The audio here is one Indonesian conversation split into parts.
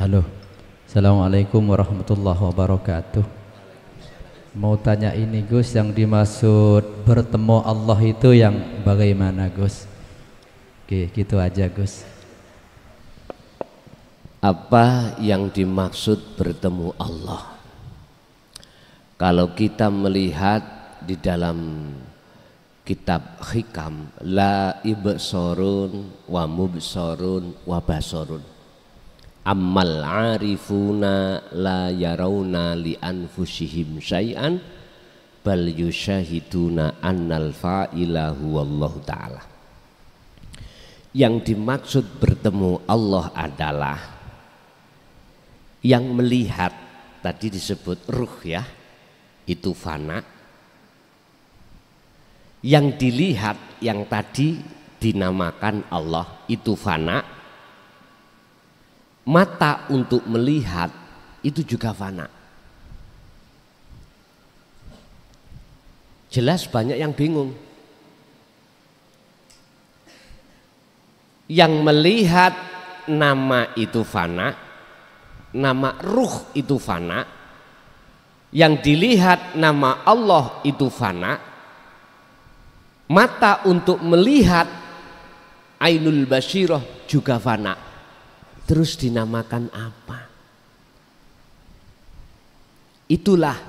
Halo, Assalamualaikum warahmatullahi wabarakatuh. Mau tanya ini Gus, yang dimaksud bertemu Allah itu yang bagaimana Gus? Oke, gitu aja Gus. Apa yang dimaksud bertemu Allah? Kalau kita melihat di dalam kitab Hikam, la ibsorun wa mubsorun wa basorun, ammal arifuna la yarawna li anfusihim syai'an bal yusyahiduna annal fa'ila huwallahu ta'ala. Yang dimaksud bertemu Allah adalah yang melihat, tadi disebut ruh ya, itu fana. Yang dilihat yang tadi dinamakan Allah itu fana. Mata untuk melihat itu juga fana. Jelas banyak yang bingung. Yang melihat nama itu fana, nama ruh itu fana. Yang dilihat nama Allah itu fana. Mata untuk melihat ainul basyirah juga fana. Terus dinamakan apa? Itulah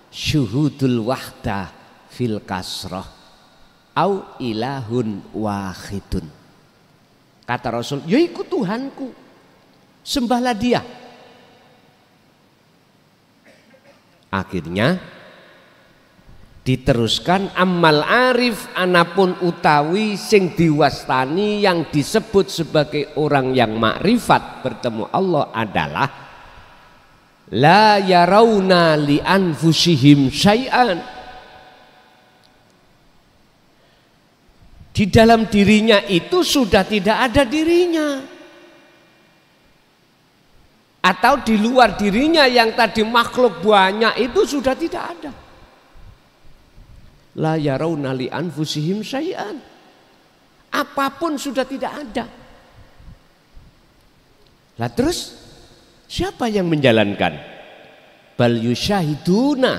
syuhudul wahdah fil kasrah au ilahun wahidun. Kata Rasul, yaiku Tuhanku, sembahlah dia. Akhirnya diteruskan, ammal arif anapun utawi sing diwastani yang disebut sebagai orang yang makrifat bertemu Allah adalah la yarawna li anfusihim syai'an. Di dalam dirinya itu sudah tidak ada dirinya, atau di luar dirinya yang tadi makhluk banyak itu sudah tidak ada. La yarawna li anfusihim syai'an. Apapun sudah tidak ada. Lah terus siapa yang menjalankan? Bal yusyahiduna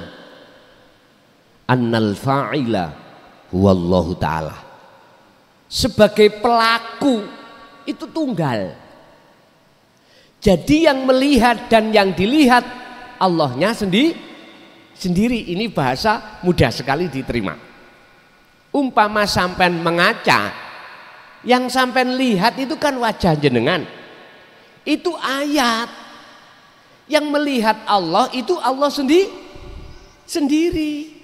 annal fa'ila huwallahu ta'ala. Sebagai pelaku itu tunggal. Jadi yang melihat dan yang dilihat Allahnya sendiri. Ini bahasa mudah sekali diterima. Umpama sampean mengaca, yang sampean lihat itu kan wajah jenengan. Itu ayat. Yang melihat Allah itu Allah sendiri.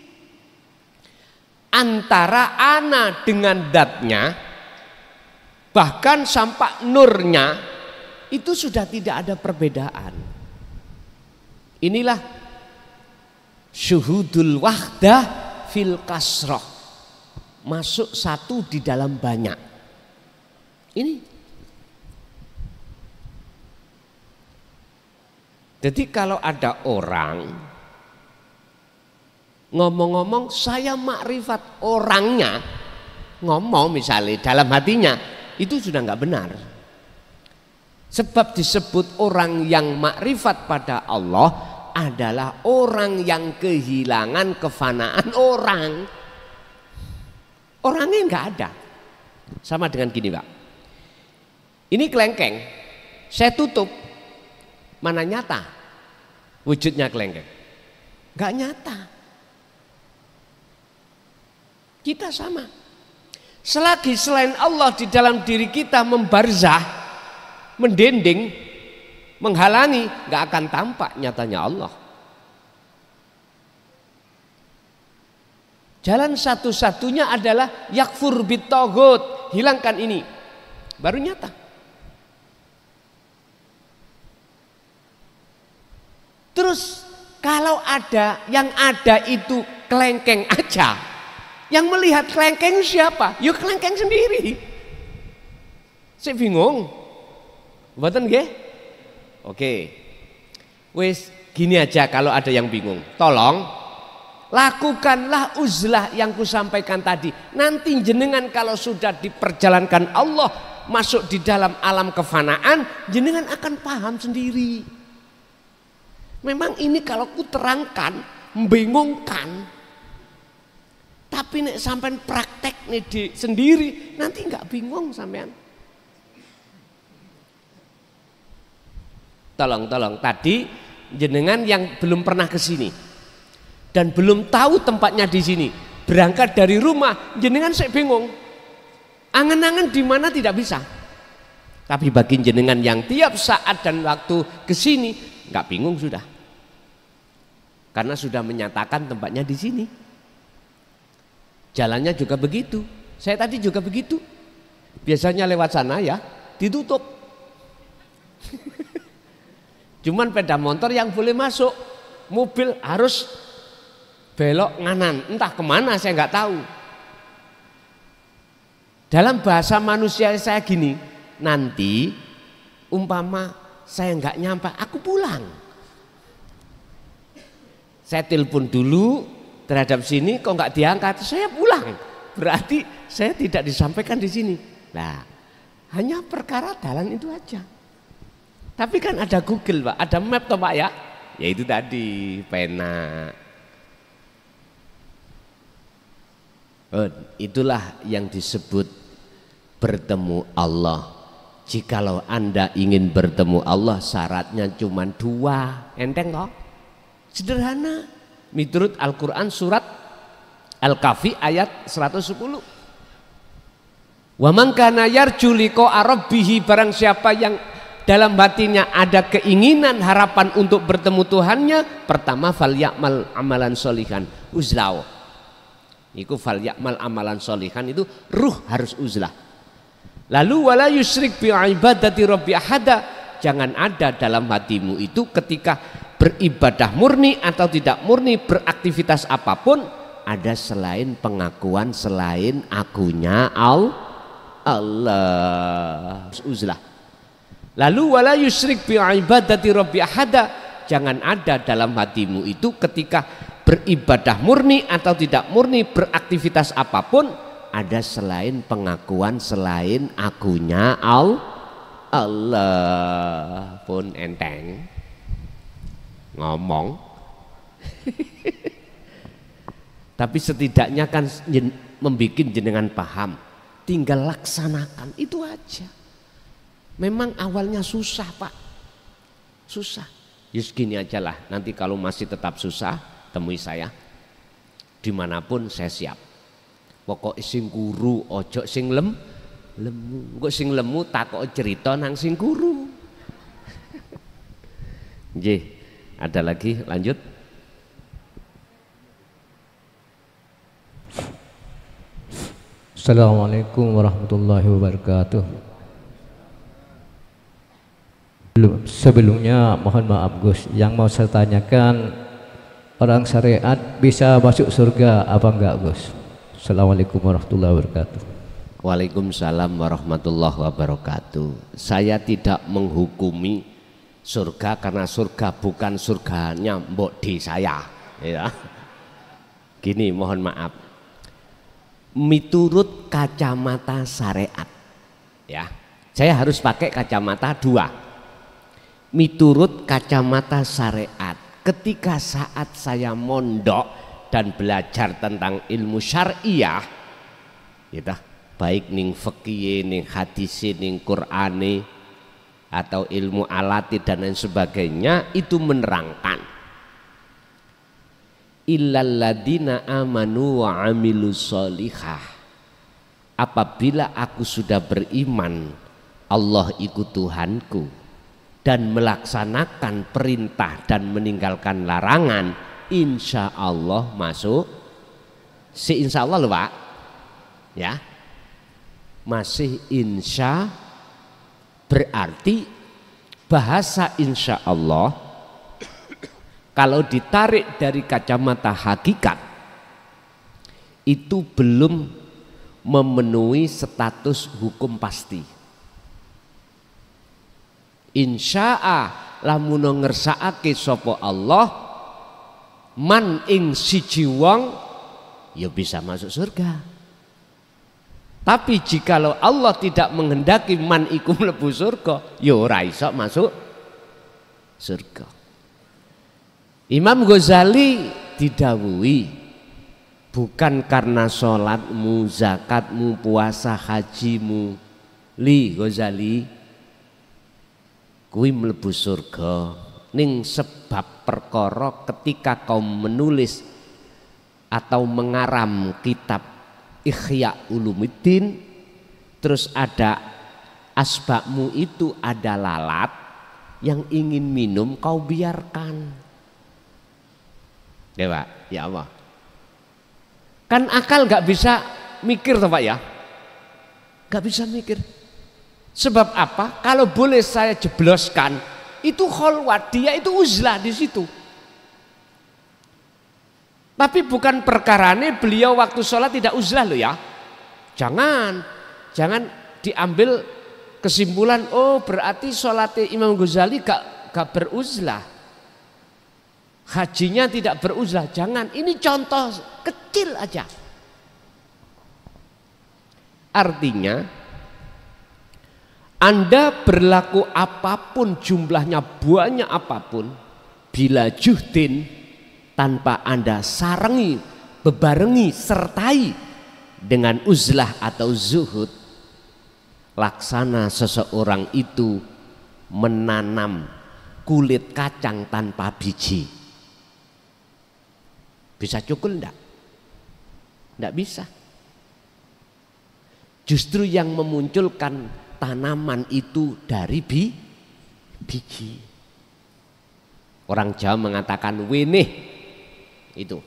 Antara ana dengan datnya, bahkan sampai nurnya, itu sudah tidak ada perbedaan. Inilah syuhudul wahdah fil kasroh, masuk satu di dalam banyak. Ini jadi kalau ada orang ngomong-ngomong saya makrifat, orangnya ngomong misalnya dalam hatinya, itu sudah nggak benar. Sebab disebut orang yang makrifat pada Allah adalah orang yang kehilangan kefanaan orang. Orangnya nggak ada. Sama dengan gini Pak. Ini kelengkeng, saya tutup, mana nyata wujudnya kelengkeng? Nggak nyata. Kita sama. Selagi selain Allah di dalam diri kita membarzah, mendending, menghalangi, nggak akan tampak nyatanya Allah. Jalan satu-satunya adalah yakfur bitaghut, hilangkan ini, baru nyata. Terus kalau ada yang ada itu kelengkeng aja, yang melihat kelengkeng siapa? Yuk kelengkeng sendiri. Saya bingung, mboten nggih? Oke, wis gini aja kalau ada yang bingung, tolong lakukanlah uzlah yang kusampaikan tadi. Nanti jenengan kalau sudah diperjalankan Allah masuk di dalam alam kefanaan, jenengan akan paham sendiri. Memang ini kalau ku terangkan membingungkan, tapi nek sampean praktek nih di sendiri nanti nggak bingung sampean. Tolong tadi jenengan yang belum pernah ke sini dan belum tahu tempatnya di sini, berangkat dari rumah jenengan saya bingung, angan-angan di mana tidak bisa. Tapi bagi jenengan yang tiap saat dan waktu ke sini nggak bingung sudah, karena sudah menyatakan tempatnya di sini. Jalannya juga begitu, saya tadi juga begitu. Biasanya lewat sana ya ditutup. Cuman sepeda motor yang boleh masuk, mobil harus belok nganan, entah kemana saya nggak tahu. Dalam bahasa manusia saya gini, nanti umpama saya nggak nyampe, aku pulang. Saya telepon dulu terhadap sini, kok nggak diangkat, saya pulang. Berarti saya tidak disampaikan di sini. Nah, hanya perkara jalan itu aja. Tapi kan ada Google Pak, ada map toh Pak ya. Ya itu tadi pena. Itulah yang disebut bertemu Allah. Jikalau Anda ingin bertemu Allah, syaratnya cuma 2, enteng toh? Sederhana. Menurut Al-Quran surat Al-Kahfi ayat 110. Wa man kana yarju liqa'a rabbih, barang siapa yang dalam hatinya ada keinginan harapan untuk bertemu Tuhannya, pertama falyamal amalan solihan, uzlah. Iku falyamal amalan solihan itu ruh harus uzlah. Lalu wala yusyrik bi ibadati rabbi ahada, jangan ada dalam hatimu itu ketika beribadah murni atau tidak murni, beraktivitas apapun, ada selain pengakuan selain akunya Allah, uzlah. Lalu wala yusyrik bi ibadati rabbi ahada, jangan ada dalam hatimu itu ketika beribadah murni atau tidak murni, beraktivitas apapun, ada selain pengakuan selain akunya Allah. Pun enteng ngomong. Tapi setidaknya kan membuat jenengan paham, tinggal laksanakan itu aja. Memang awalnya susah Pak, susah. Yus gini aja lah, nanti kalau masih tetap susah temui saya, dimanapun saya siap. Pokok sing guru ojo sing lemu, kok sing lemu takok cerita nang sing guru. Nggih, ada lagi lanjut. Assalamualaikum warahmatullahi wabarakatuh. Sebelumnya mohon maaf Gus, yang mau saya tanyakan, orang syariat bisa masuk surga apa enggak Gus? Assalamualaikum warahmatullahi wabarakatuh. Waalaikumsalam warahmatullahi wabarakatuh. Saya tidak menghukumi surga karena surga bukan surganya mbok di saya ya. Gini, mohon maaf, miturut kacamata syariat ya, saya harus pakai kacamata 2. Miturut kacamata syariat, ketika saat saya mondok dan belajar tentang ilmu syariah, gitu, baik ning fikih, ning hadis, ning Qur'ani, atau ilmu alati dan lain sebagainya, itu menerangkan illal ladina amanu wa amilus solihah, apabila aku sudah beriman Allah ikut Tuhanku dan melaksanakan perintah dan meninggalkan larangan, insya Allah masuk. Si insya Allah loh Pak ya, masih insya, berarti bahasa insya Allah kalau ditarik dari kacamata hakikat itu belum memenuhi status hukum pasti. Insya'a lamun ngersakake sapa Allah man ing siji wong ya bisa masuk surga. Tapi jikalau Allah tidak menghendaki man iku mlebu surga, ya ora iso masuk surga. Imam Ghazali didhawuhi, bukan karena sholatmu, zakatmu, puasa, hajimu, li Ghazali kuwi mlebu surga, ning sebab perkara ketika kau menulis atau mengaram kitab Ihya Ulumuddin, terus ada asbakmu itu ada lalat yang ingin minum, kau biarkan. Ya Pak, ya Allah. Kan akal gak bisa mikir toh Pak ya, gak bisa mikir. Sebab apa? Kalau boleh saya jebloskan, itu kholwat, dia itu uzlah di situ. Tapi bukan perkarane beliau waktu sholat tidak uzlah loh ya. Jangan diambil kesimpulan, oh berarti sholatnya Imam Ghazali gak beruzlah, hajinya tidak beruzlah. Jangan, ini contoh kecil aja. Artinya Anda berlaku apapun, jumlahnya banyak apapun, bila juhdin, tanpa Anda sarengi, bebarengi, sertai dengan uzlah atau zuhud, laksana seseorang itu menanam kulit kacang tanpa biji. Bisa cukul enggak? Enggak bisa. Justru yang memunculkan tanaman itu dari biji. Orang Jawa mengatakan wenih, itu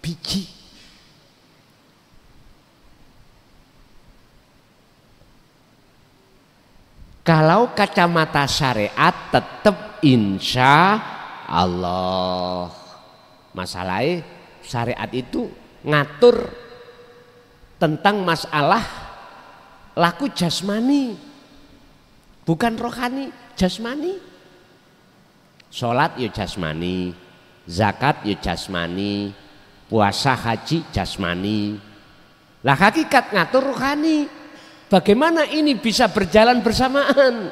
biji. Kalau kacamata syariat tetap insya Allah. Masalahnya syariat itu ngatur tentang masalah laku jasmani, bukan rohani, jasmani. Sholat ya jasmani, zakat ya jasmani, puasa haji jasmani. Lah hakikat ngatur rohani. Bagaimana ini bisa berjalan bersamaan?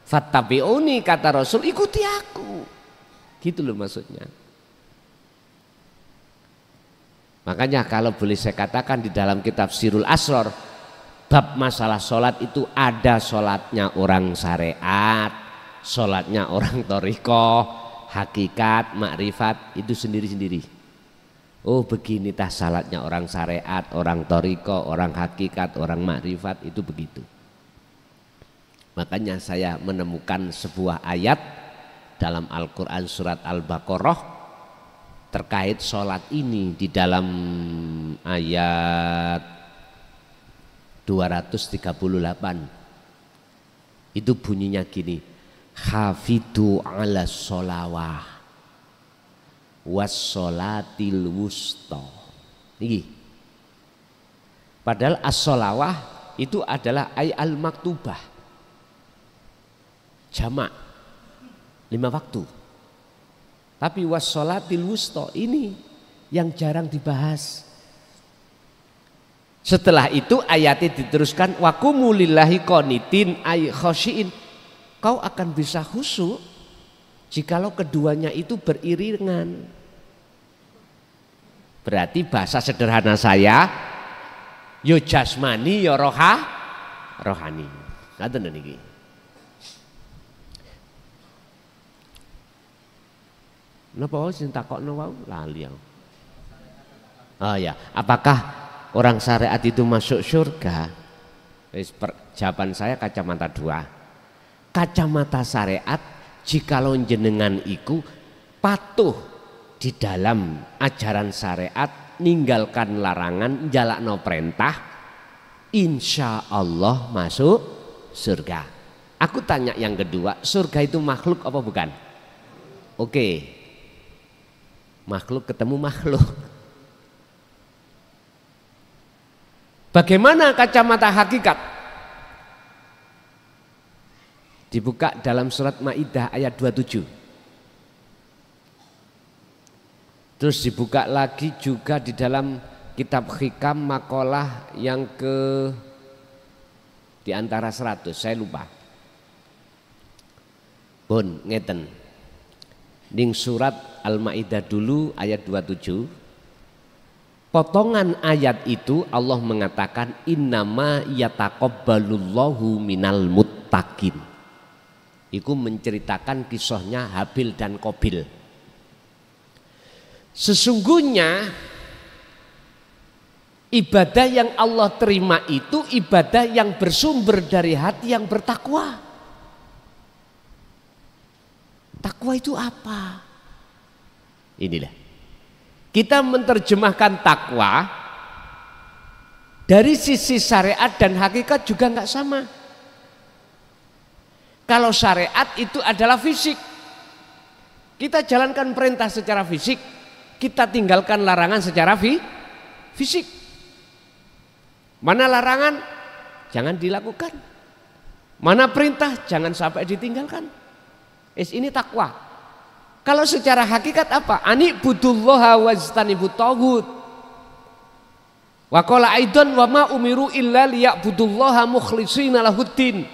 Fattabi'uni kata Rasul, ikuti aku. Gitu loh maksudnya. Makanya kalau boleh saya katakan di dalam kitab Sirul Asror, bab masalah sholat itu ada sholatnya orang syariat, sholatnya orang thariqah, hakikat, makrifat, itu sendiri-sendiri. Oh begini tah salatnya orang syariat, orang thariqah, orang hakikat, orang makrifat, itu begitu. Makanya saya menemukan sebuah ayat dalam Al-Quran surat Al-Baqarah terkait sholat ini di dalam ayat 238. Itu bunyinya gini, hafidhu ala sholawah wassolatil wusta. Ini padahal as-sholawah itu adalah al maktubah, jamak 5 waktu. Tapi wassolatil wusta ini yang jarang dibahas. Setelah itu ayatnya diteruskan, waqumu lillahi qanitin ay khosyiin. Kau akan bisa khusyuk jikalau keduanya itu beriringan. Berarti bahasa sederhana saya, yo jasmani yo rohani. Ngaten niki. Napa wae sing takokno wau lali aku. Oh ya, apakah orang syariat itu masuk surga? Jawaban saya kacamata 2. Kacamata syariat, jikalau jenengan iku patuh di dalam ajaran syariat, ninggalkan larangan, jalakno perintah, insya Allah masuk surga. Aku tanya yang kedua, surga itu makhluk apa bukan? Oke, makhluk ketemu makhluk. Bagaimana kacamata hakikat? Dibuka dalam surat Maidah ayat 27. Terus dibuka lagi juga di dalam kitab hikam makalah yang ke di antara 100, saya lupa. Pun ngeten. Ning surat Al-Maidah dulu ayat 27. Potongan ayat itu Allah mengatakan innama yataqabbalullahu minal muttaqin. Itu menceritakan kisahnya Habil dan Qabil. Sesungguhnya ibadah yang Allah terima itu ibadah yang bersumber dari hati yang bertakwa. Takwa itu apa? Inilah. Kita menerjemahkan takwa dari sisi syariat dan hakikat juga nggak sama. Kalau syariat itu adalah fisik. Kita jalankan perintah secara fisik, kita tinggalkan larangan secara fisik. Mana larangan? Jangan dilakukan. Mana perintah? Jangan sampai ditinggalkan. Ini takwa. Kalau secara hakikat apa? Ani'budullaha wajtanibut taghut. Wa qala aidan wa ma umiru illa liya'budullaha mukhlishina lahuddin.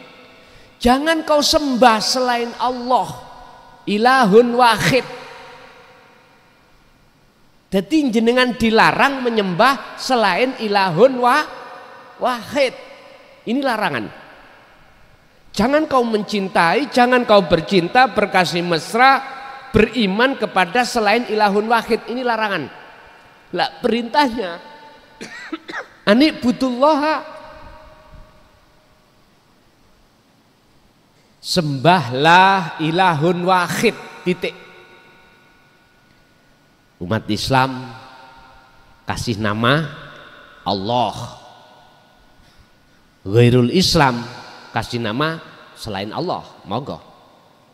Jangan kau sembah selain Allah, ilahun wahid. Jadi jenengan dilarang menyembah selain ilahun wahid. Ini larangan. Jangan kau mencintai, jangan kau bercinta, berkasih mesra, beriman kepada selain ilahun wahid. Ini larangan. Lah perintahnya ani'budullaha, sembahlah ilahun wahid, titik. Umat Islam kasih nama Allah. Ghairul Islam kasih nama selain Allah. Monggo.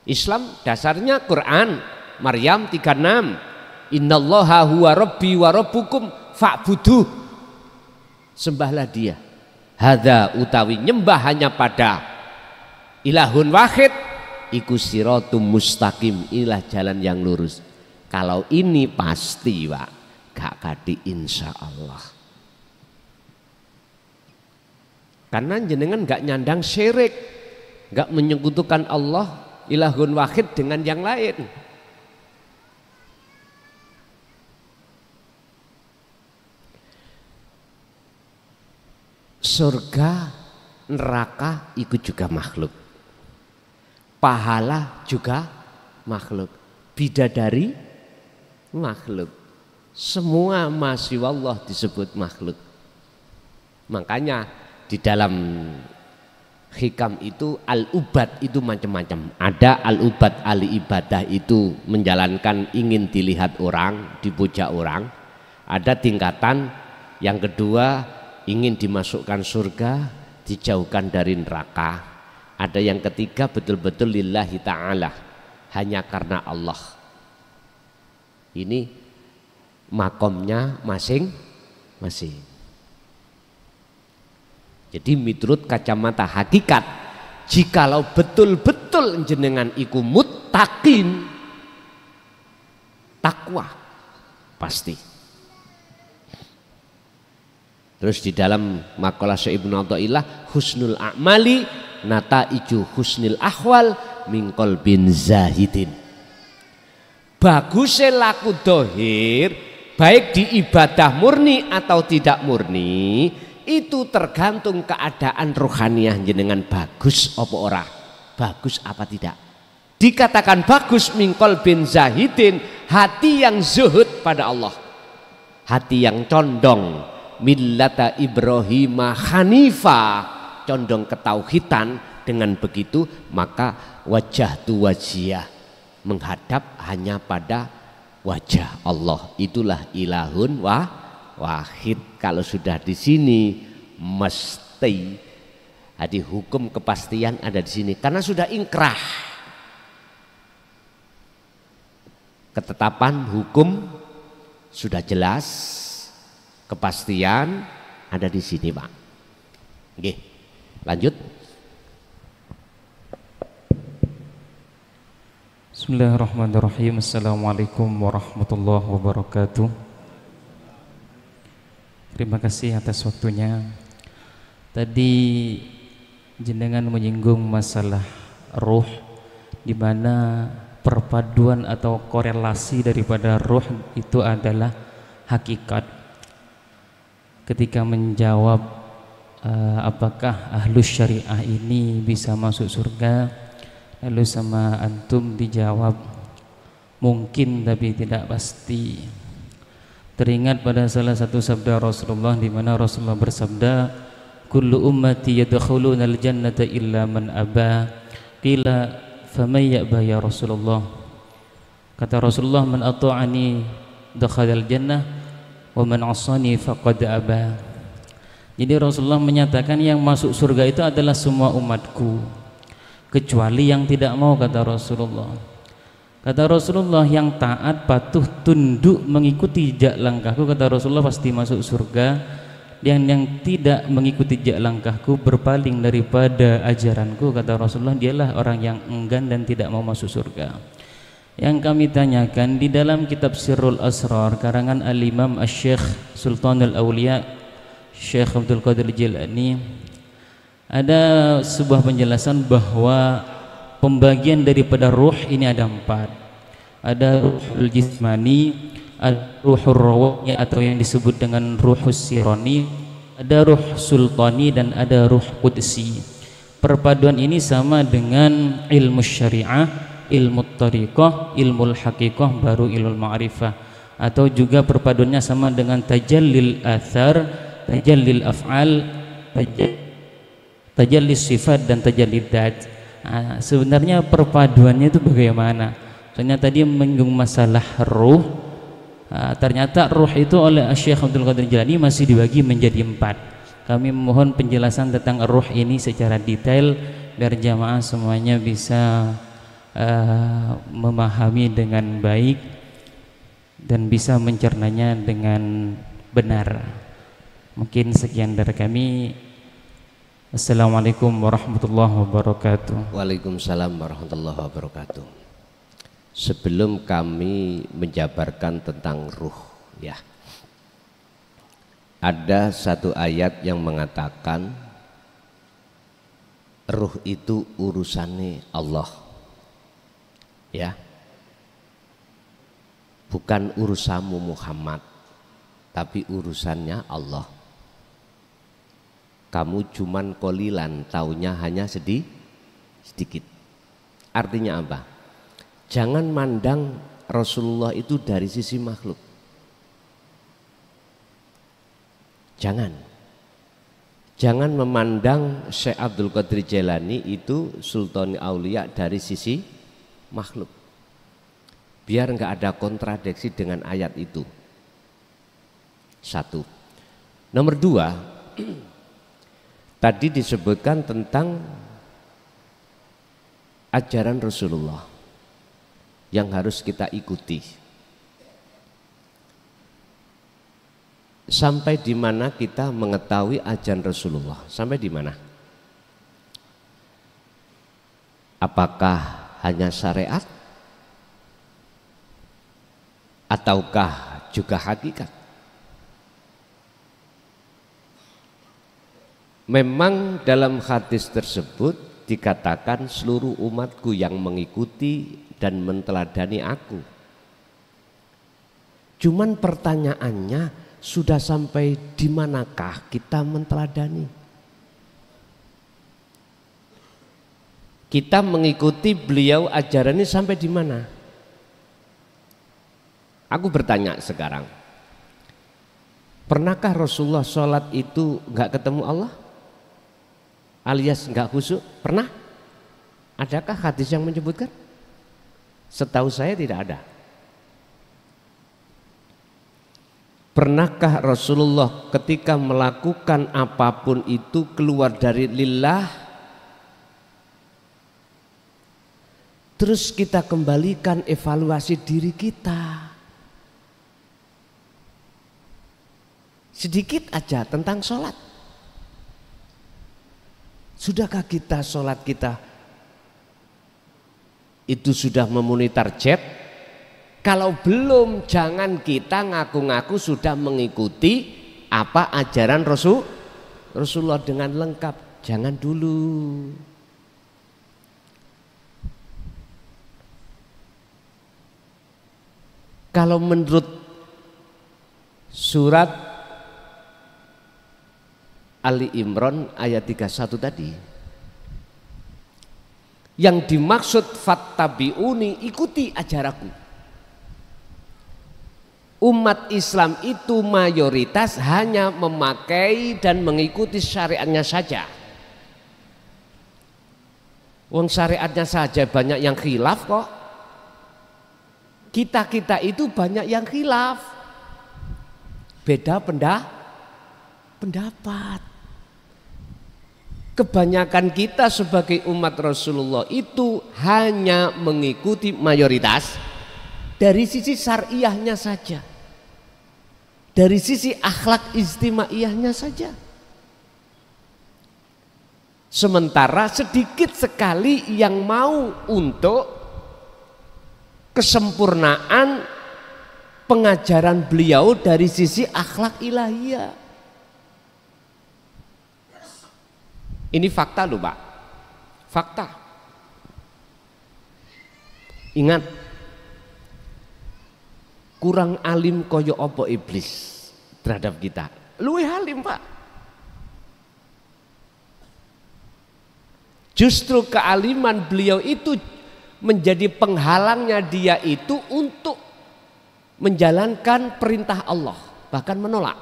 Islam dasarnya Quran, Maryam 36. Innallaha huwa rabbi wa rabbukum fa'buduh. Sembahlah dia. Hadza utawi nyembah hanya pada ilahun wahid iku siratum mustaqim. Inilah jalan yang lurus. Kalau ini pasti Pak, gak kadi insya Allah. Karena jenengan gak nyandang syirik, gak menyekutukan Allah ilahun wahid dengan yang lain. Surga, neraka itu juga makhluk. Pahala juga makhluk. Bidadari makhluk. Semua masih Allah disebut makhluk. Makanya di dalam hikam itu al-ubad itu macam-macam. Ada al-ubad ahli ibadah itu menjalankan ingin dilihat orang, dipuja orang. Ada tingkatan yang kedua ingin dimasukkan surga, dijauhkan dari neraka. Ada yang ketiga betul-betul lillahi ta'ala, hanya karena Allah. Ini makomnya masing-masing. Jadi menurut kacamata hakikat, jikalau betul-betul jenengan iku muttaqin, takwa pasti. Terus di dalam makalah Syekh Ibnu Athaillah, husnul a'mali nataiju husnil ahwal min qalbin zahidin. Bagusnya laku dohir, baik di ibadah murni atau tidak murni, itu tergantung keadaan rohaniah jenengan bagus apa ora, bagus apa tidak. Dikatakan bagus min qalbin zahidin, hati yang zuhud pada Allah, hati yang condong millata Ibrahim hanifa, condong ketauhidan. Dengan begitu maka wajah tu wajiyah, menghadap hanya pada wajah Allah. Itulah ilahun wahid. Kalau sudah di sini mesti ada hukum kepastian ada di sini karena sudah ingkrah. Ketetapan hukum sudah jelas, kepastian ada di sini, Pak. Oke, lanjut. Bismillahirrahmanirrahim. Assalamualaikum warahmatullahi wabarakatuh. Terima kasih atas waktunya. Tadi jenengan menyinggung masalah ruh, di mana perpaduan atau korelasi daripada ruh itu adalah hakikat. Ketika menjawab apakah ahlus syariah ini bisa masuk surga, lalu sama antum dijawab mungkin tapi tidak pasti. Teringat pada salah satu sabda Rasulullah, di mana Rasulullah bersabda, kullu ummati yadkhuluna al-jannata illa man aba. Qila faman ya'ba ya Rasulullah? Kata Rasulullah, man ata'ani dakhala al-jannah wa man 'asani faqad aba. Jadi Rasulullah menyatakan yang masuk surga itu adalah semua umatku kecuali yang tidak mau, kata Rasulullah. Kata Rasulullah, yang taat, patuh, tunduk, mengikuti jejak langkahku, kata Rasulullah, pasti masuk surga. Dan yang tidak mengikuti jejak langkahku, berpaling daripada ajaranku, kata Rasulullah, dialah orang yang enggan dan tidak mau masuk surga. Yang kami tanyakan di dalam kitab Sirrul Asrar karangan Al-Imam Asy-Syaikh Sultanul Auliya Syekh Abdul Qadir Jilani, ada sebuah penjelasan bahwa pembagian daripada ruh ini ada 4. Ada ruhul jismani, ada ruhul rawani atau yang disebut dengan ruhus sironi, ada ruh sultani, dan ada ruh qudsi. Perpaduan ini sama dengan ilmu syariah, ilmu tariqah, ilmu haqiqah, baru ilmu ma'rifah. Atau juga perpaduannya sama dengan tajallil athar, tajallil af'al, tajallil sifat, dan tajallil dat. Sebenarnya perpaduannya itu bagaimana? Soalnya tadi menyinggung masalah ruh, ternyata ruh itu oleh Syekh Abdul Qadir Jilani masih dibagi menjadi 4. Kami mohon penjelasan tentang ruh ini secara detail biar jamaah semuanya bisa memahami dengan baik dan bisa mencernanya dengan benar. Mungkin sekian dari kami. Assalamualaikum warahmatullahi wabarakatuh. Waalaikumsalam warahmatullahi wabarakatuh. Sebelum kami menjabarkan tentang ruh, ya, ada satu ayat yang mengatakan ruh itu urusannya Allah, ya, bukan urusanmu Muhammad, tapi urusannya Allah. Kamu cuman kolilan, taunya hanya sedikit. Artinya apa? Jangan mandang Rasulullah itu dari sisi makhluk. Jangan memandang Syekh Abdul Qadir Jailani itu Sultan Aulia dari sisi makhluk. Biar enggak ada kontradiksi dengan ayat itu. 1. Nomor 2, tadi disebutkan tentang ajaran Rasulullah yang harus kita ikuti. Sampai di mana kita mengetahui ajaran Rasulullah? Sampai di mana? Apakah hanya syariat? Ataukah juga hakikat? Memang dalam hadis tersebut dikatakan seluruh umatku yang mengikuti dan menteladani aku. Cuman pertanyaannya, sudah sampai di manakah kita menteladani? Kita mengikuti beliau ajarannya sampai di mana? Aku bertanya sekarang, pernahkah Rasulullah sholat itu nggak ketemu Allah? Alias nggak khusyuk? Pernah? Adakah hadis yang menyebutkan? Setahu saya tidak ada. Pernahkah Rasulullah ketika melakukan apapun itu keluar dari lillah, terus kita kembalikan evaluasi diri kita sedikit aja tentang sholat? Sudahkah kita sholat kita itu sudah memenuhi target? Kalau belum, jangan kita ngaku-ngaku sudah mengikuti apa ajaran Rasulullah dengan lengkap. Jangan dulu. Kalau menurut surat Ali Imran ayat 31 tadi, yang dimaksud fattabi'uni, ikuti ajaraku. Umat Islam itu mayoritas hanya memakai dan mengikuti syariatnya saja. Wong syariatnya saja banyak yang khilaf kok. Kita itu banyak yang khilaf. Beda pendapat. Kebanyakan kita sebagai umat Rasulullah itu hanya mengikuti mayoritas dari sisi syariahnya saja, dari sisi akhlak istimaiyahnya saja. Sementara sedikit sekali yang mau untuk kesempurnaan pengajaran beliau dari sisi akhlak ilahiyah. Ini fakta loh Pak, fakta. Ingat, kurang alim koyo opo iblis terhadap kita. Luwih alim Pak. Justru kealiman beliau itu menjadi penghalangnya dia itu untuk menjalankan perintah Allah, bahkan menolak.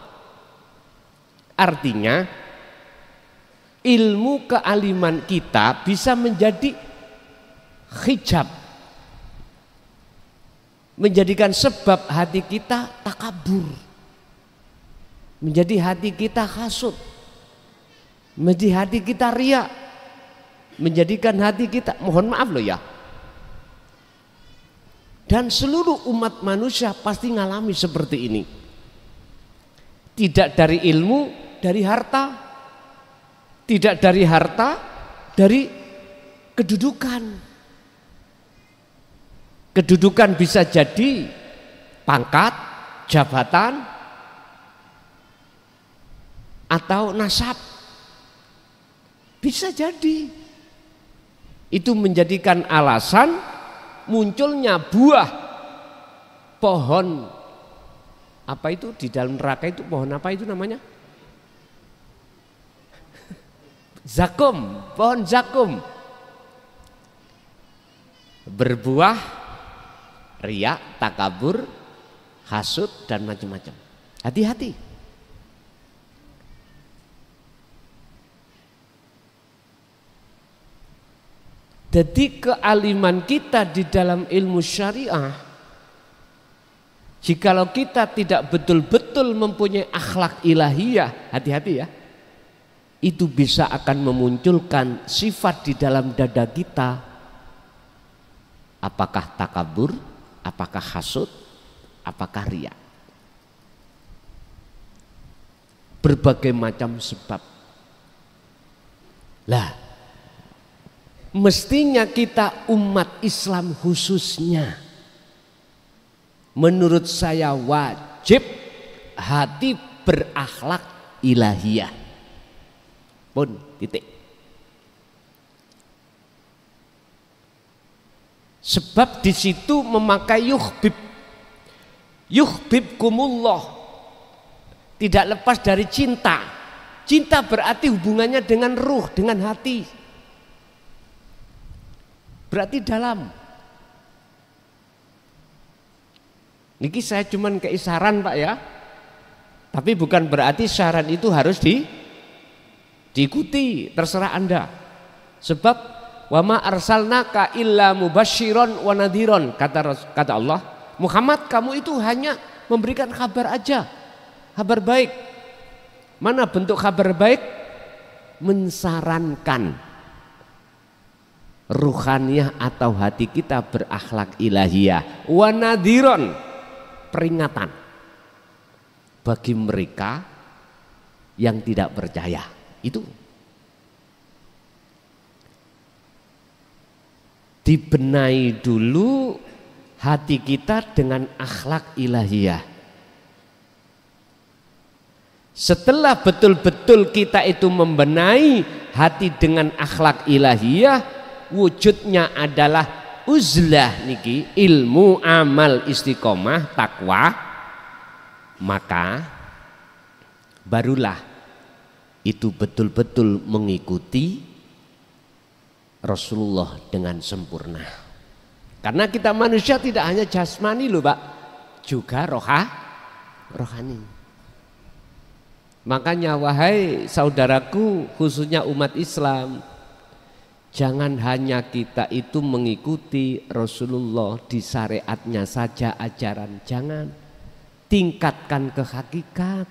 Artinya ilmu kealiman kita bisa menjadi hijab, menjadikan sebab hati kita takabur, menjadi hati kita hasud, menjadi hati kita riya, menjadikan hati kita, mohon maaf loh ya, dan seluruh umat manusia pasti ngalami seperti ini. Tidak dari ilmu, dari harta. Tidak dari harta, dari kedudukan. Kedudukan bisa jadi pangkat, jabatan, atau nasab. Bisa jadi. Itu menjadikan alasan munculnya buah pohon, apa itu di dalam neraka itu, pohon apa itu namanya? Zakum, pohon zakum. Berbuah riya, takabur, hasud dan macam-macam. Hati-hati. Jadi kealiman kita di dalam ilmu syariah, jikalau kita tidak betul-betul mempunyai akhlak ilahiyah, hati-hati ya, itu bisa akan memunculkan sifat di dalam dada kita, apakah takabur, apakah hasud, apakah riya. Berbagai macam sebab. Lah, mestinya kita umat Islam khususnya, menurut saya wajib hati berakhlak ilahiyah. Pun titik. Sebab di situ memakai yuhbibkumullah, tidak lepas dari cinta. Cinta berarti hubungannya dengan ruh, dengan hati, berarti dalam. Niki saya cuman keisaran Pak ya, tapi bukan berarti syarat itu harus diikuti, terserah Anda. Sebab wa ma arsalnaka illa mubasyiron wa nadhiron, kata Allah, Muhammad kamu itu hanya memberikan kabar aja, kabar baik. Mana bentuk kabar baik? Mensarankan ruhaniyah atau hati kita berakhlak ilahiyah. Wa nadhiron, peringatan bagi mereka yang tidak percaya. Itu dibenahi dulu hati kita dengan akhlak ilahiyah. Setelah betul-betul kita itu membenahi hati dengan akhlak ilahiyah, wujudnya adalah uzlah niki, ilmu, amal, istiqomah, takwa, maka barulah itu betul-betul mengikuti Rasulullah dengan sempurna. Karena kita manusia tidak hanya jasmani loh Pak, juga rohani. Makanya wahai saudaraku, khususnya umat Islam, jangan hanya kita itu mengikuti Rasulullah di syariatnya saja ajaran, jangan, tingkatkan ke hakikat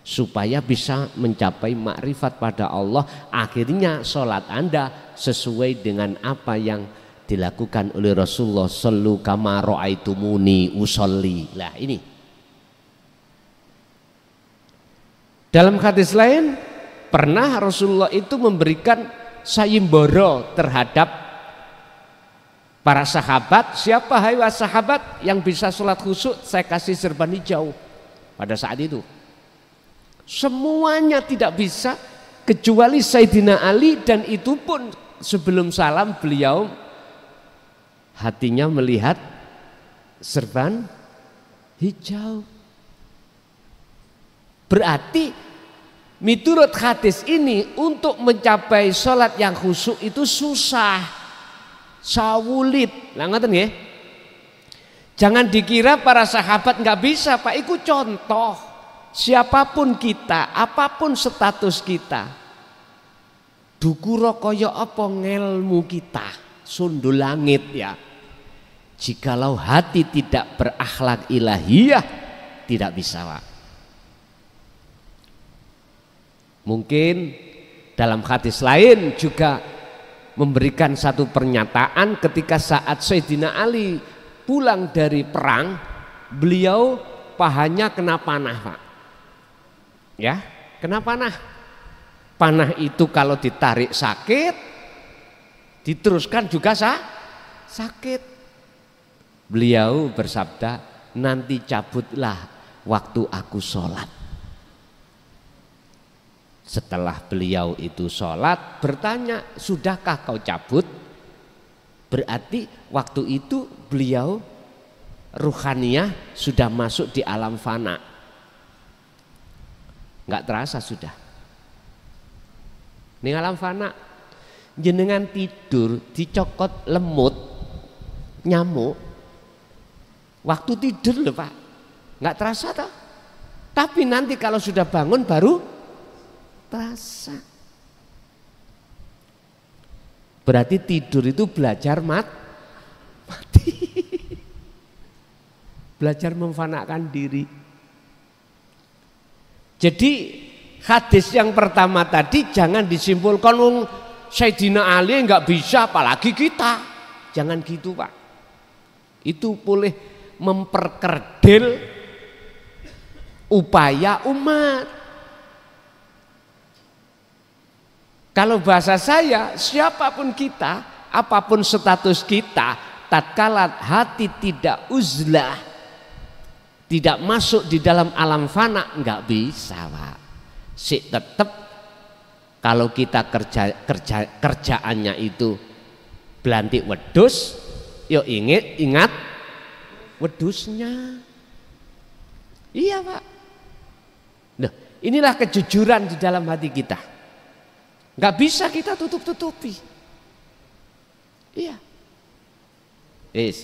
supaya bisa mencapai makrifat pada Allah. Akhirnya sholat Anda sesuai dengan apa yang dilakukan oleh Rasulullah, sallu kama ra'aitumuni usolli. Lah ini dalam hadis lain pernah Rasulullah itu memberikan sayembara terhadap para sahabat. Siapa hai sahabat yang bisa sholat khusyuk, saya kasih serban hijau. Pada saat itu semuanya tidak bisa kecuali Sayyidina Ali, dan itu pun sebelum salam beliau hatinya melihat serban hijau. Berarti miturut hadis ini untuk mencapai sholat yang khusyuk itu susah, sawulit. Lah ngoten nggih. Jangan dikira para sahabat nggak bisa, Pak. Iku contoh. Siapapun kita, apapun status kita, dukura kaya apa ngelmu kita, sundul langit ya. Jikalau hati tidak berakhlak ilahiyah, tidak bisa Pak. Mungkin dalam hadis lain juga memberikan satu pernyataan ketika saat Sayyidina Ali pulang dari perang, beliau pahanya kena panah Pak. Ya, kena panah. Panah itu kalau ditarik sakit, diteruskan juga sakit. Beliau bersabda, nanti cabutlah waktu aku sholat. Setelah beliau itu sholat, bertanya, sudahkah kau cabut? Berarti waktu itu beliau ruhaniyah sudah masuk di alam fana. Nggak terasa sudah. Ini alam fana. Jenengan tidur dicokot lemut, nyamuk. Waktu tidur loh Pak, nggak terasa toh. Tapi nanti kalau sudah bangun baru terasa. Berarti tidur itu belajar mati. Belajar memfanakan diri. Jadi hadis yang pertama tadi jangan disimpulkan Sayyidina Ali nggak bisa apalagi kita. Jangan gitu Pak. Itu boleh memperkerdil upaya umat. Kalau bahasa saya, siapapun kita, apapun status kita, tatkala hati tidak uzlah, tidak masuk di dalam alam fana, nggak bisa Pak. Tetap kalau kita kerjaannya itu belantik wedus, yuk ingat wedusnya. Iya Pak. Nah, inilah kejujuran di dalam hati kita. Nggak bisa kita tutup-tutupi. Iya.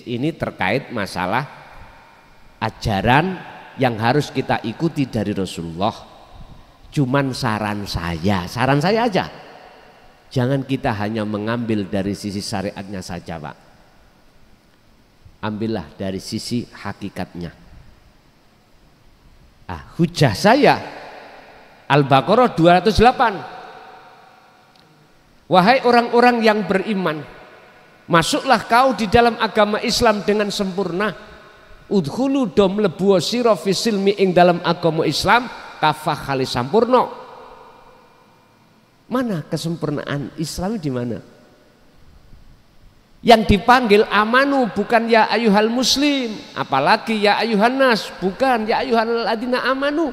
Ini terkait masalah ajaran yang harus kita ikuti dari Rasulullah. Cuman saran saya aja. Jangan kita hanya mengambil dari sisi syariatnya saja Pak. Ambillah dari sisi hakikatnya. Hujah saya Al-Baqarah 208. Wahai orang-orang yang beriman, masuklah kau di dalam agama Islam dengan sempurna. Udkhulu dom lebu sira fi silmi ing dalam agama Islam kafah kali sampurna. Mana kesempurnaan Islam di mana? Yang dipanggil amanu bukan ya ayuhal muslim, apalagi ya ayuhan nas, bukan ya ayuhal ladina amanu.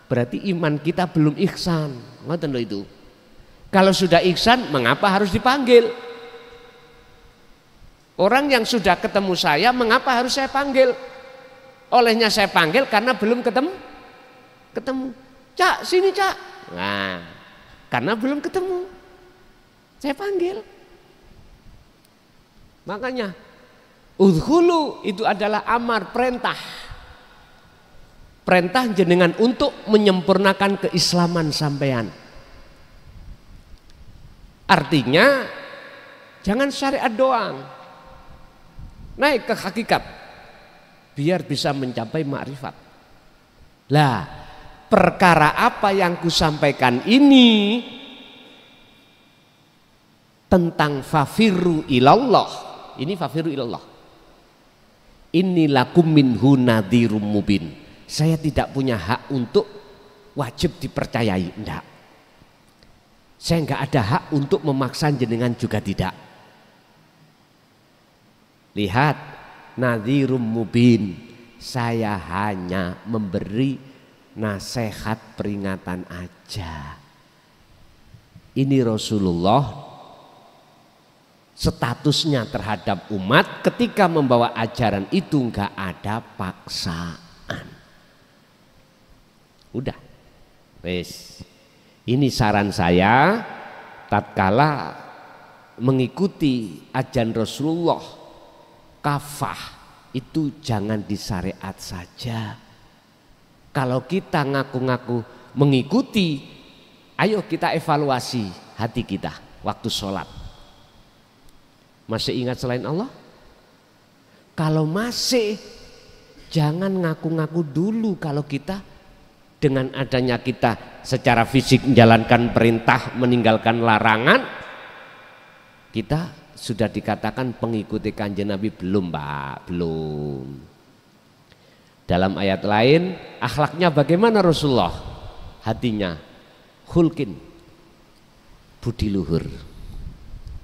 berarti iman kita belum ihsan. Ngoten lho itu. Kalau sudah ihsan, mengapa harus dipanggil? Orang yang sudah ketemu saya, mengapa harus saya panggil? Olehnya saya panggil karena belum ketemu. Cak, sini Cak. Nah, karena belum ketemu, saya panggil. Makanya udhulu itu adalah amar, perintah. Perintah jenengan untuk menyempurnakan keislaman sampean. Artinya jangan syariat doang, naik ke hakikat biar bisa mencapai makrifat. Lah, perkara apa yang kusampaikan ini tentang fafiru ilallah. Ini fafiru ilallah. Inni lakum minhu nadhirum mubin. Saya tidak punya hak untuk wajib dipercayai, enggak. Saya enggak ada hak untuk memaksa jenengan juga tidak. Lihat, nadhirum mubin. Saya hanya memberi nasihat peringatan aja. Ini Rasulullah statusnya terhadap umat ketika membawa ajaran itu enggak ada paksaan. Udah, wes. Ini saran saya, tatkala mengikuti ajaran Rasulullah kafah itu jangan disyariat saja. Kalau kita ngaku-ngaku mengikuti, ayo kita evaluasi hati kita waktu sholat. Masih ingat selain Allah? Kalau masih, jangan ngaku-ngaku dulu kalau kita dengan adanya kita secara fisik menjalankan perintah, meninggalkan larangan, kita sudah dikatakan pengikuti kanjeng Nabi belum, Pak? Belum. Dalam ayat lain, akhlaknya bagaimana Rasulullah? Hatinya khulkin, budi luhur.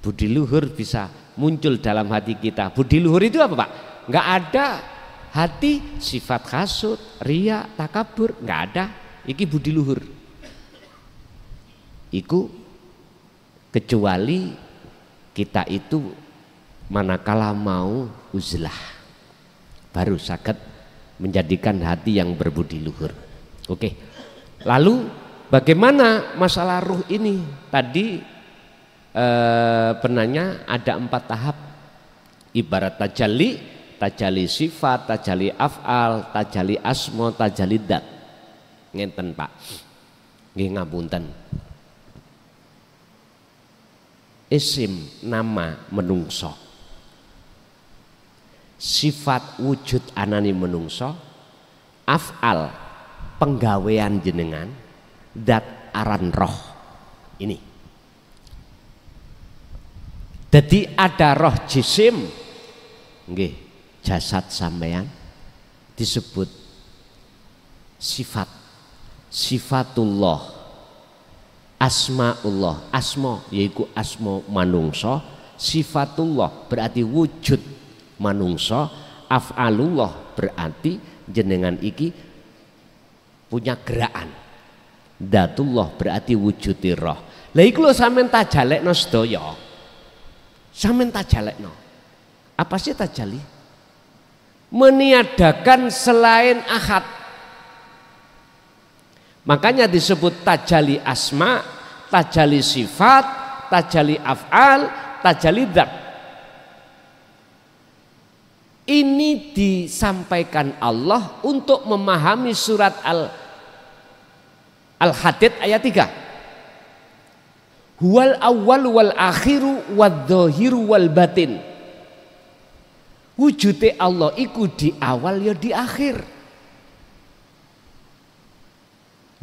Budi luhur bisa muncul dalam hati kita. Budi luhur itu apa, Pak? Enggak ada hati sifat hasud, ria, takabur, enggak ada. Iki budi luhur. Iku kecuali kita itu manakala mau uzlah, baru sakit menjadikan hati yang berbudi luhur. Oke. Lalu bagaimana masalah ruh ini? Tadi penanya ada 4 tahap. Ibarat tajalli, tajalli sifat, tajalli af'al, tajalli asma, tajalli dat. Ngenten, Pak. Nggih ngapunten. Isim nama menungso, sifat wujud anani menungso, af'al penggawean jenengan, dat aran roh. Ini. Jadi ada roh jisim, nggih, jasad sampean disebut sifat, sifatullah. Asmaullah, asma yaitu asma manungso, sifatullah berarti wujud manungso, af'alullah berarti jenengan iki punya gerakan, datullah berarti wujudi roh. Lah iku lho sampean tajalekno sedaya. Sampean tajalekno. Apa sih tajali? Meniadakan selain ahad. Makanya disebut tajali asma, tajali sifat, tajali af'al, tajali dzat. Ini disampaikan Allah untuk memahami surat Al-Hadid ayat 3. Huwal awwal wal akhiru wad dhahiru wal batin. Wujude Allah iku di awal ya di akhir.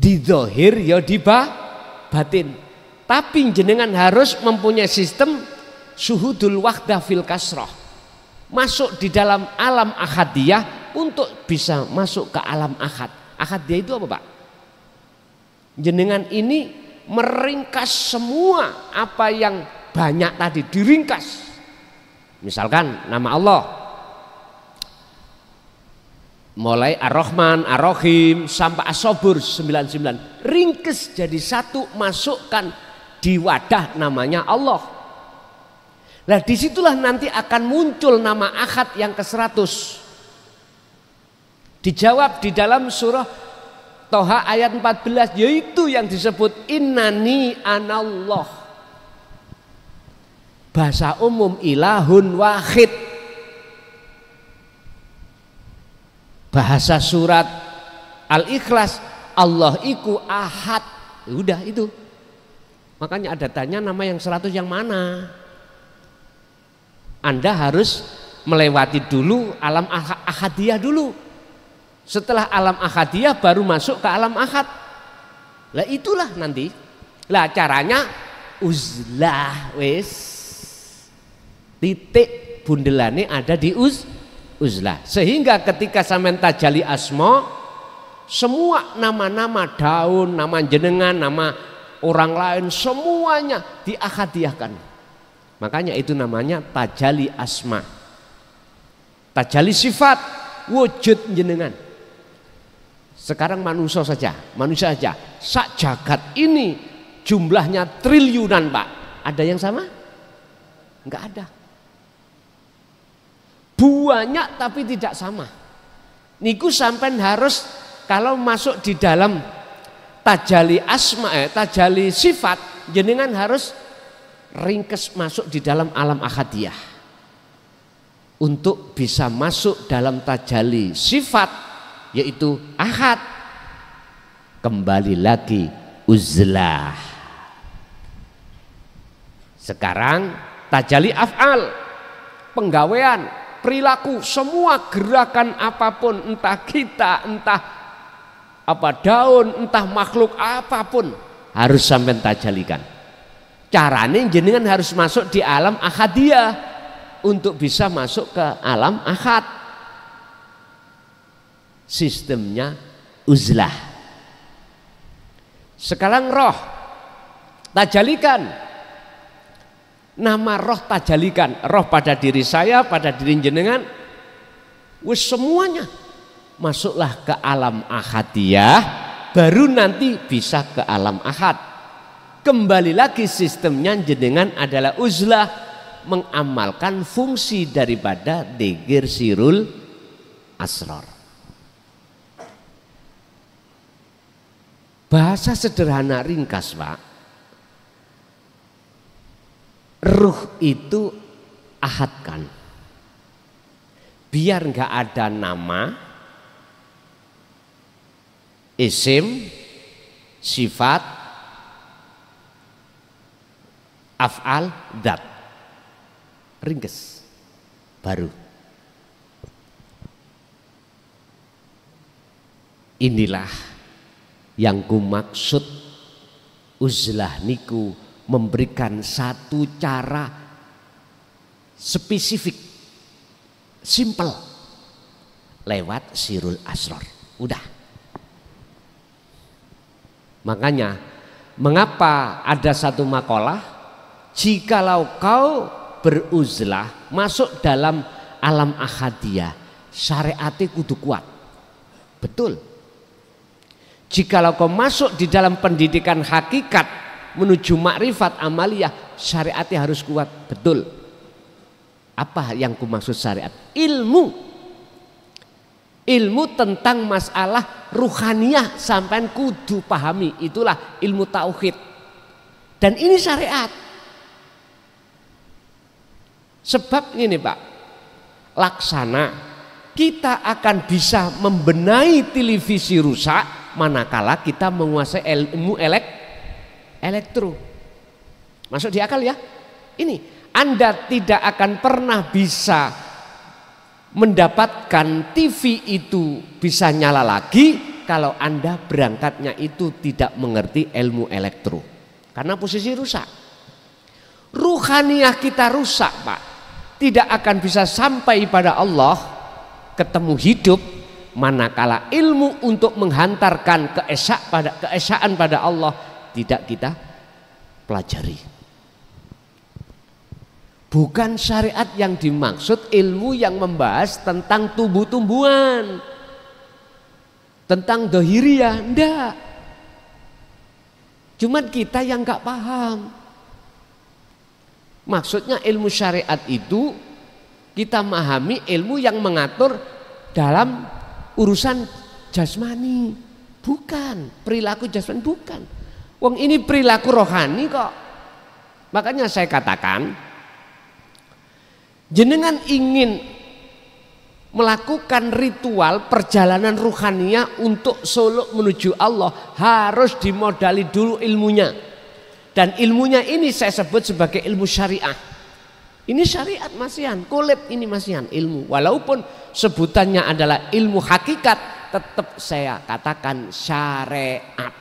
Di zahir ya di batin. Tapi jenengan harus mempunyai sistem syuhudul wahdah fil kasrah. Masuk di dalam alam ahadiyah untuk bisa masuk ke alam ahad. Ahadiyah itu apa, Pak? Jenengan ini meringkas semua apa yang banyak tadi, diringkas. Misalkan nama Allah mulai Ar-Rahman, Ar-Rahim sampai As-Sabur 99 ringkes jadi satu, masukkan di wadah namanya Allah. Nah disitulah nanti akan muncul nama Ahad yang ke-100. Dijawab di dalam surah Toha ayat 14, yaitu yang disebut innani anallah. Bahasa umum ilahun wahid. Bahasa surat Al-Ikhlas Allah iku ahad. Udah itu. Makanya ada tanya nama yang 100 yang mana? Anda harus melewati dulu alam ahadiyah dulu. Setelah alam ahadiyah baru masuk ke alam ahad. Lah itulah nanti. Lah caranya uzlah wis. Titik bundelane ada di uzlah. Sehingga ketika sampean tajalli asma, semua nama-nama daun, nama jenengan, nama orang lain semuanya diahadiyahkan. Makanya itu namanya tajalli asma. Tajalli sifat wujud jenengan. Sekarang manusia saja, sak jagat ini jumlahnya triliunan Pak. Ada yang sama? Enggak ada. Banyak tapi tidak sama. Niku sampai harus kalau masuk di dalam tajalli asma, tajalli sifat, jenengan harus ringkes masuk di dalam alam ahadiyah. Untuk bisa masuk dalam tajalli sifat yaitu ahad, kembali lagi uzlah. Sekarang tajalli af'al, penggawean, perilaku, semua gerakan apapun, entah kita, entah apa daun, entah makhluk apapun harus sampai tajalikan. Caranya jenengan harus masuk di alam ahadiyah untuk bisa masuk ke alam ahad. Sistemnya uzlah. Sekarang roh tajalikan. Nama roh tajalikan. Roh pada diri saya, pada diri jenengan, wis semuanya masuklah ke alam ahadiyah, baru nanti bisa ke alam ahad. Kembali lagi sistemnya jenengan adalah uzlah, mengamalkan fungsi daripada degir sirul asror. Bahasa sederhana ringkas Pak, ruh itu ahadkan, biar nggak ada nama, isim, sifat, af'al, dat, ringkas, baru. Inilah yang ku maksud uzlah niku memberikan satu cara spesifik, simple, lewat sirul asror. Udah. Makanya mengapa ada satu makalah, jikalau kau beruzlah masuk dalam alam ahadiyah, syariatnya kudu kuat. Betul. Jikalau kau masuk di dalam pendidikan hakikat menuju makrifat amaliyah, syariatnya harus kuat. Betul. Apa yang ku maksud syariat? Ilmu tentang masalah ruhaniyah sampai kudu pahami. Itulah ilmu tauhid. Dan ini syariat. Sebab ini Pak, laksana kita akan bisa membenahi televisi rusak manakala kita menguasai ilmu elektro. Masuk di akal ya? Ini Anda tidak akan pernah bisa mendapatkan TV itu bisa nyala lagi kalau Anda berangkatnya itu tidak mengerti ilmu elektro. Karena posisi rusak. Ruhaniyah kita rusak Pak. Tidak akan bisa sampai pada Allah, ketemu hidup, manakala ilmu untuk menghantarkan keesaan pada Allah tidak kita pelajari. Bukan syariat yang dimaksud ilmu yang membahas tentang tumbuh-tumbuhan, tentang dohiriyah, enggak. Cuman kita yang nggak paham. Maksudnya ilmu syariat itu kita memahami ilmu yang mengatur dalam urusan jasmani, bukan perilaku jasmani, bukan. Wong ini perilaku rohani kok. Makanya saya katakan, jenengan ingin melakukan ritual perjalanan ruhaniah untuk suluk menuju Allah, harus dimodali dulu ilmunya. Dan ilmunya ini saya sebut sebagai ilmu syariah. Ini syariat masihan, kulit ini masihan ilmu. Walaupun sebutannya adalah ilmu hakikat, tetap saya katakan syariat.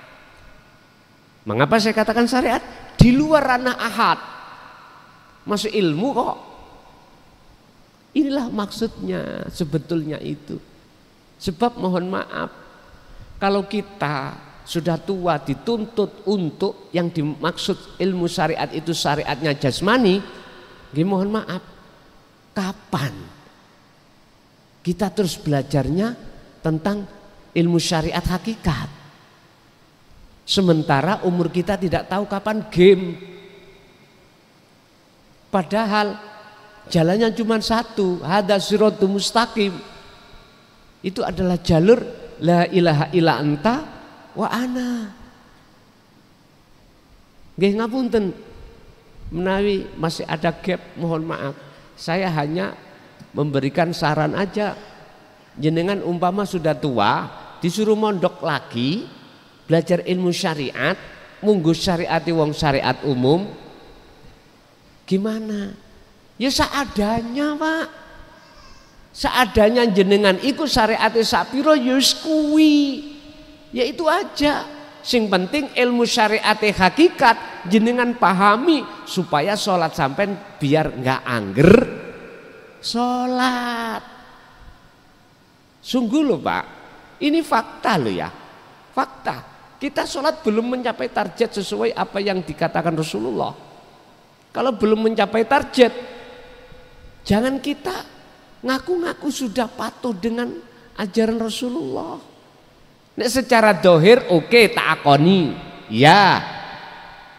Mengapa saya katakan syariat? Di luar ranah ahad, masuk ilmu kok. Inilah maksudnya sebetulnya itu. Sebab mohon maaf, kalau kita sudah tua dituntut untuk yang dimaksud ilmu syariat itu syariatnya jasmani, mohon maaf, kapan kita terus belajarnya tentang ilmu syariat hakikat? Sementara umur kita tidak tahu kapan game. Padahal jalannya cuma satu, hada siratul mustaqim. Itu adalah jalur la ilaha illa anta wa ana. Nggih ngapunten, menawi masih ada gap mohon maaf. Saya hanya memberikan saran aja. Jenengan umpama sudah tua, disuruh mondok lagi, belajar ilmu syariat, munggu syariati wong syariat umum, gimana? Ya seadanya Pak, seadanya jenengan ikut syariati sapiro yus kuwi, ya itu aja. Sing penting ilmu syariati hakikat jenengan pahami supaya sholat sampai biar nggak angger sholat. Sungguh loh Pak, ini fakta loh ya, fakta. Kita sholat belum mencapai target sesuai apa yang dikatakan Rasulullah. Kalau belum mencapai target, jangan kita ngaku-ngaku sudah patuh dengan ajaran Rasulullah. Nek secara dohir oke, ta'akoni, ya.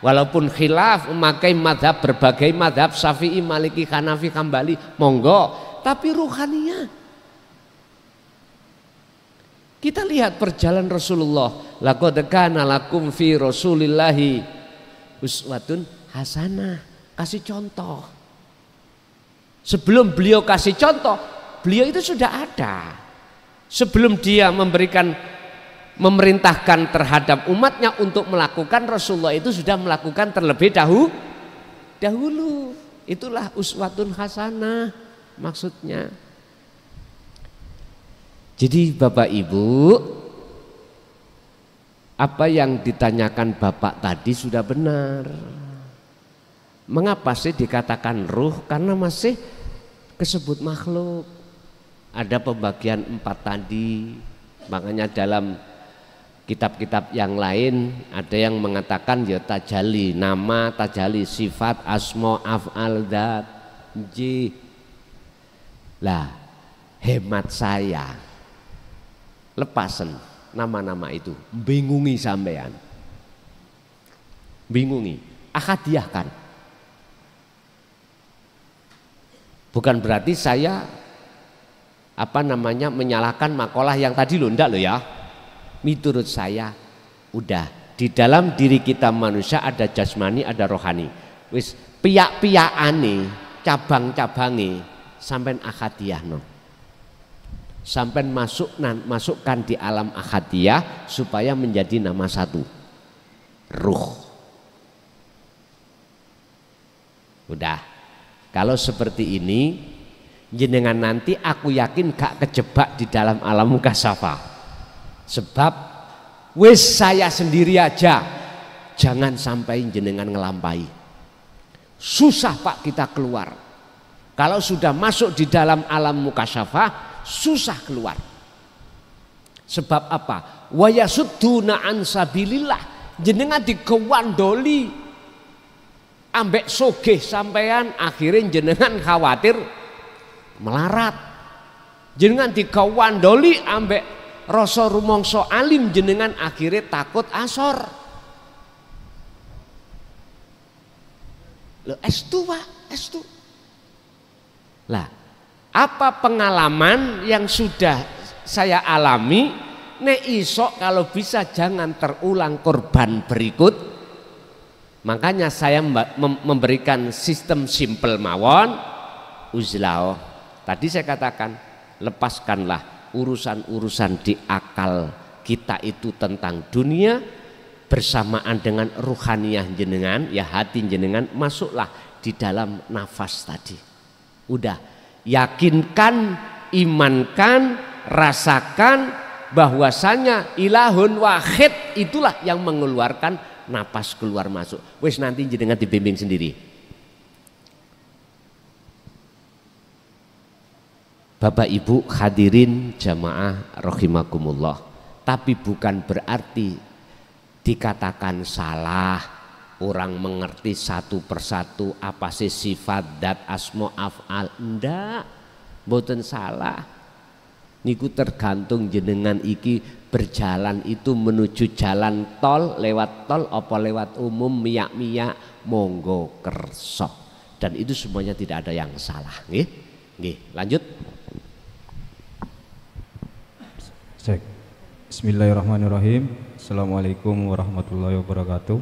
Walaupun khilaf memakai madhab berbagai madhab Syafi'i, Maliki, Hanafi, Hambali, monggo. Tapi ruhaniyah, kita lihat perjalanan Rasulullah. Laqad kana lakum fi Rasulillahi uswatun hasanah. Kasih contoh. Sebelum beliau kasih contoh, beliau itu sudah ada. Sebelum dia memerintahkan terhadap umatnya untuk melakukan, Rasulullah itu sudah melakukan terlebih dahulu. Itulah uswatun hasanah maksudnya. Jadi Bapak Ibu, apa yang ditanyakan Bapak tadi sudah benar. Mengapa sih dikatakan ruh? Karena masih kesebut makhluk. Ada pembagian 4 tadi. Makanya dalam kitab-kitab yang lain ada yang mengatakan ya tajali, nama, tajali, sifat, asma, af'al, dzat. Lah, hemat saya, lepasen nama-nama itu, bingungi sampean, bingungi, akadiahkan. Bukan berarti saya menyalahkan makalah yang tadi loh, enggak loh ya. Menurut saya udah di dalam diri kita manusia ada jasmani, ada rohani. Wis piyak-piyakane, cabang-cabange sampean akadiahno. Sampai masukkan di alam ahadiyah supaya menjadi nama satu, ruh. Udah, kalau seperti ini jenengan nanti aku yakin gak kejebak di dalam alam mukasyafah. Sebab wis saya sendiri aja jangan sampai jenengan ngelampai. Susah Pak kita keluar. Kalau sudah masuk di dalam alam mukasyafah susah keluar. Sebab apa? Wa yasudduna an sabilillah. Jenengan digewandoli ambek sogeh sampean, akhirnya jenengan khawatir melarat. Jenengan digewandoli ambek rasa rumangsa alim jenengan akhirnya takut asor. Loh, estu Pak, estu. Lah, apa pengalaman yang sudah saya alami, nek iso kalau bisa jangan terulang korban berikut. Makanya saya memberikan sistem simple mawon, uzlao. Tadi saya katakan, lepaskanlah urusan-urusan di akal kita itu tentang dunia bersamaan dengan ruhaniyah jenengan, ya hati jenengan, masuklah di dalam nafas tadi. Udah, yakinkan, imankan, rasakan bahwasanya ilahun wahid itulah yang mengeluarkan napas keluar masuk. Wes nanti jenengan dibimbing sendiri. Bapak Ibu hadirin jamaah rahimakumullah. Tapi bukan berarti dikatakan salah orang mengerti satu persatu apa sih sifat dat asma af'al. Ndak, mboten salah. Niku tergantung jenengan iki berjalan itu menuju jalan tol, lewat tol apa lewat umum miyak-miyak monggo kerso. Dan itu semuanya tidak ada yang salah. Nggih. Nggih, lanjut. Cek. Bismillahirrahmanirrahim. Assalamualaikum warahmatullahi wabarakatuh.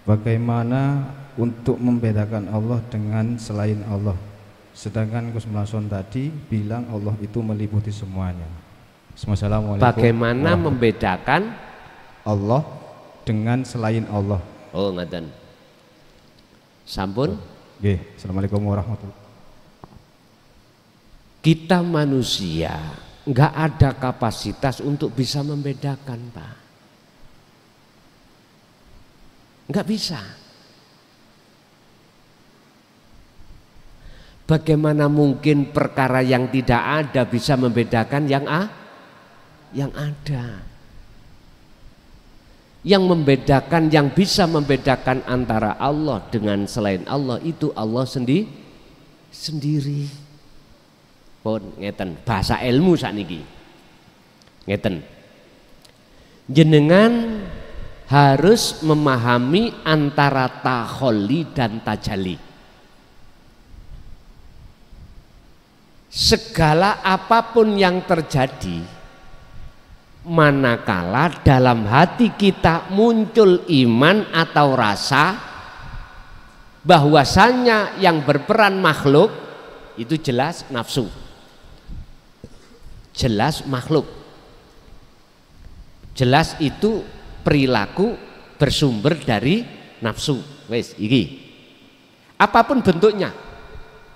Bagaimana untuk membedakan Allah dengan selain Allah? Sedangkan Gus Melason tadi bilang Allah itu meliputi semuanya. Assalamualaikum. Bagaimana membedakan Allah dengan selain Allah? Oh, ngaten. Sampun. Nggih, Assalamualaikum warahmatullahi. Kita manusia nggak ada kapasitas untuk bisa membedakan, Pak. Nggak bisa. Bagaimana mungkin perkara yang tidak ada bisa membedakan yang ada? Yang membedakan, yang bisa membedakan antara Allah dengan selain Allah itu Allah sendiri. Pun ngeten, bahasa ilmu sakniki. Ngeten. Jenengan harus memahami antara taholli dan tajalli. Segala apapun yang terjadi, manakala dalam hati kita muncul iman atau rasa bahwasanya yang berperan makhluk itu jelas nafsu, jelas makhluk, jelas itu perilaku bersumber dari nafsu. Wes iki apapun bentuknya,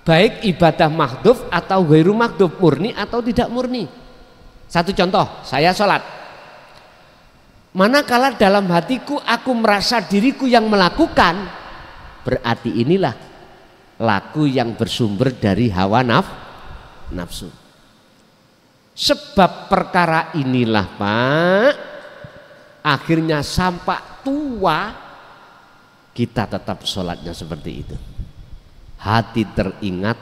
baik ibadah makhduf atau ghairu makhduf, murni atau tidak murni. Satu contoh, saya sholat, manakala dalam hatiku aku merasa diriku yang melakukan, berarti inilah laku yang bersumber dari hawa nafsu. Sebab perkara inilah Pak, akhirnya sampai tua kita tetap sholatnya seperti itu. Hati teringat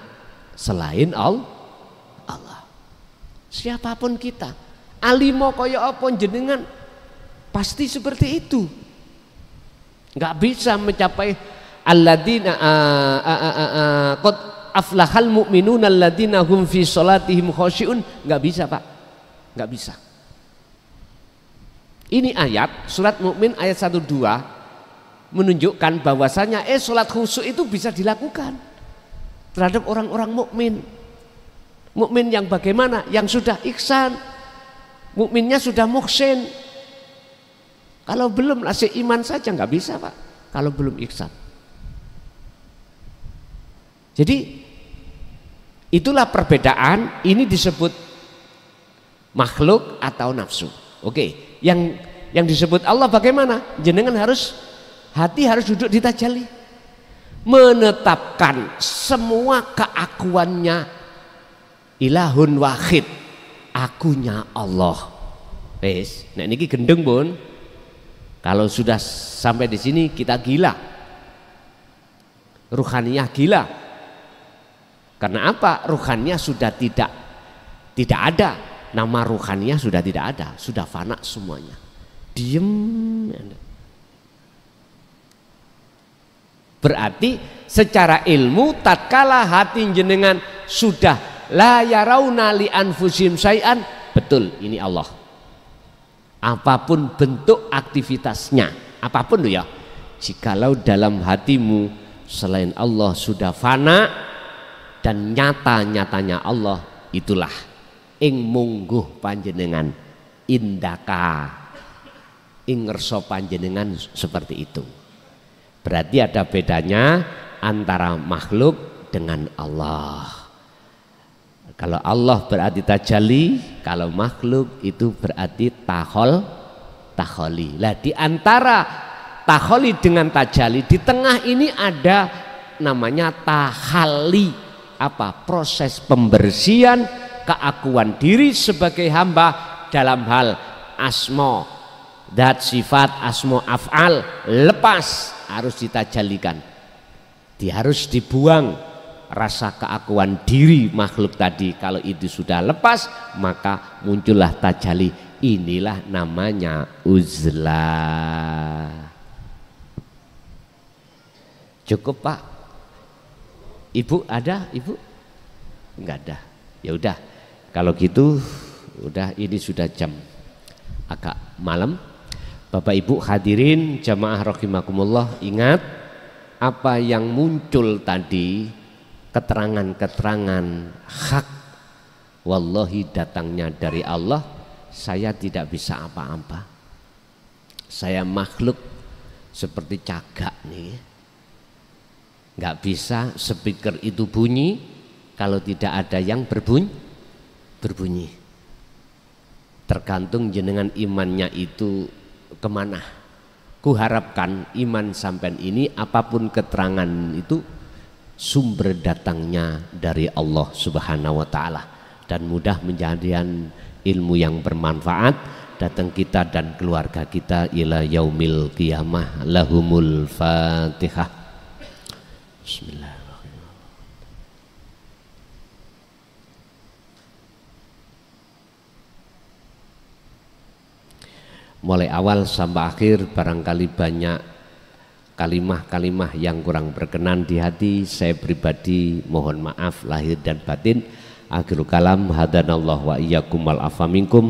selain Allah. Siapapun kita, alimo kaya apa jenengan, pasti seperti itu. Nggak bisa mencapai alladzina qad aflahal mu'minuna alladzina hum fi sholatihim khosyi'un. Nggak bisa Pak, nggak bisa. Ini ayat surat Mukmin ayat 1-2 menunjukkan bahwasanya sholat khusyuk itu bisa dilakukan terhadap orang-orang mukmin. Mukmin yang bagaimana? Yang sudah ihsan, mukminnya sudah muhsin. Kalau belum masih iman saja nggak bisa Pak, kalau belum ihsan. Jadi itulah perbedaan. Ini disebut makhluk atau nafsu. Oke, yang disebut Allah bagaimana? Jenengan harus, hati harus duduk di tajalli, menetapkan semua keakuannya ilahun wahid, akunya Allah. Wes, nah niki gendeng Bun. Kalau sudah sampai di sini kita gila, ruhaniyah gila. Karena apa? Ruhaniyah sudah tidak Tidak ada nama ruhaniyah, sudah tidak ada, sudah fana semuanya. Diem. Berarti secara ilmu tatkala hati jenengan sudah la yarauna li anfusim syai'an, betul ini Allah. Apapun bentuk aktivitasnya, apapun loh ya. Jikalau dalam hatimu selain Allah sudah fana dan nyata-nyatanya Allah, itulah ing mungguh panjenengan indaka ing ngerso panjenengan seperti itu. Berarti ada bedanya antara makhluk dengan Allah. Kalau Allah berarti tajalli, kalau makhluk itu berarti taholi. Lah di antara taholi dengan tajalli, di tengah ini ada namanya tahali. Apa? Proses pembersihan keakuan diri sebagai hamba dalam hal asma, dat, sifat, asma, af'al, lepas, harus ditajalikan. Harus dibuang rasa keakuan diri makhluk tadi. Kalau itu sudah lepas, maka muncullah tajalli. Inilah namanya uzlah. Cukup Pak? Ibu ada? Ibu? Enggak ada. Ya udah. Kalau gitu, udah ini sudah jam agak malam. Bapak Ibu hadirin jamaah rahimakumullah, ingat apa yang muncul tadi, keterangan-keterangan hak wallahi datangnya dari Allah. Saya tidak bisa apa-apa. Saya makhluk seperti cagak nih. Nggak bisa speaker itu bunyi kalau tidak ada yang berbunyi. Tergantung jenengan imannya itu kemana. Kuharapkan iman sampean ini apapun keterangan itu sumber datangnya dari Allah Subhanahu wa taala, dan mudah menjadikan ilmu yang bermanfaat datang kita dan keluarga kita ila yaumil qiyamah. Lahumul Fatihah. Bismillahirrahmanirrahim. Mulai awal sampai akhir barangkali banyak kalimah-kalimah yang kurang berkenan di hati. Saya pribadi mohon maaf lahir dan batin. Akhirul kalam, hadanallahu wa iyyakum wal afa minkum.